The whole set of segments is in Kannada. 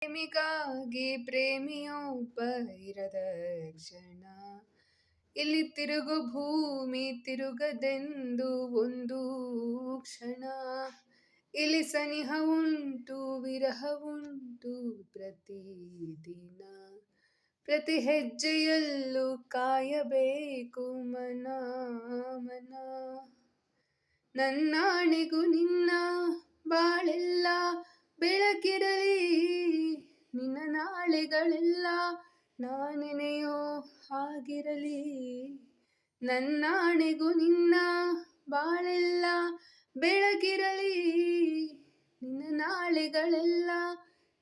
ಪ್ರೇಮಿಗಾಗಿ ಪ್ರೇಮಿಯೊಬ್ಬ ಇರದ ಕ್ಷಣ ಇಲ್ಲಿ ತಿರುಗು ಭೂಮಿ ತಿರುಗದೆಂದು ಒಂದು ಕ್ಷಣ ಇಲ್ಲಿ ಸನಿಹ ಉಂಟು ವಿರಹ ಉಂಟು ಪ್ರತಿದಿನ ಪ್ರತಿ ಹೆಜ್ಜೆಯಲ್ಲೂ ಕಾಯಬೇಕು ಮನ ಮನ ನನ್ನಾಣೆಗೂ ನಿನ್ನ ಬಾಳೆಲ್ಲ ಬೆಳಕಿರಲಿ ನಿನ್ನ ನಾಳೆಗಳೆಲ್ಲ ನಾನೆನೆಯೋ ಹಾಗಿರಲಿ ನನ್ನಾಣೆಗೂ ನಿನ್ನ ಬಾಳೆಲ್ಲ ಬೆಳಕಿರಲಿ ನಿನ್ನ ನಾಳೆಗಳೆಲ್ಲ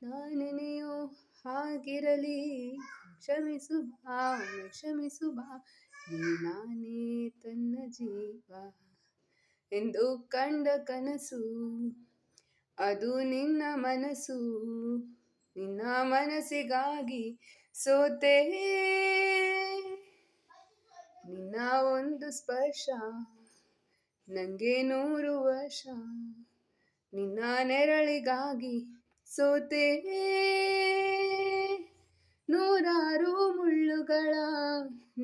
ನಾನೆನೆಯೋ ಹಾಗಿರಲಿ ಕ್ಷಮಿಸು ಬಾ ಕ್ಷಮಿಸು ಬಾ ನಾನೇ ತನ್ನ ಜೀವ ಎಂದು ಕಂಡ ಕನಸು ಅದು ನಿನ್ನ ಮನಸ್ಸು ನಿನ್ನ ಮನಸ್ಸಿಗಾಗಿ ಸೋತೆ ನಿನ್ನ ಒಂದು ಸ್ಪರ್ಶ ನಂಗೆ 100 ವರ್ಷ ನಿನ್ನ ನೆರಳಿಗಾಗಿ ಸೋತೆ ನೂರಾರು ಮುಳ್ಳುಗಳ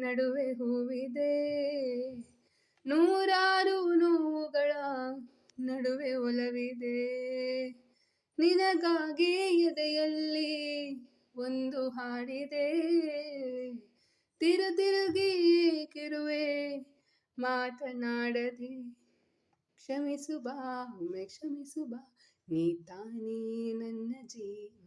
ನಡುವೆ ಹೂವಿದೆ ನೂರಾರು ನೋವುಗಳ ನಡುವೆ ಒಲವಿದೆ ನಿನಗಾಗಿ ಎದೆಯಲ್ಲಿ ಒಂದು ಹಾಡಿದೆ ತಿರುಗಿ ಏಕಿರುವೆ ಮಾತನಾಡದೆ ಕ್ಷಮಿಸು ಬಾ ಒಮ್ಮೆ ಕ್ಷಮಿಸು ಬಾ ನೀ ತಾನೇ ನನ್ನ ಜೀವ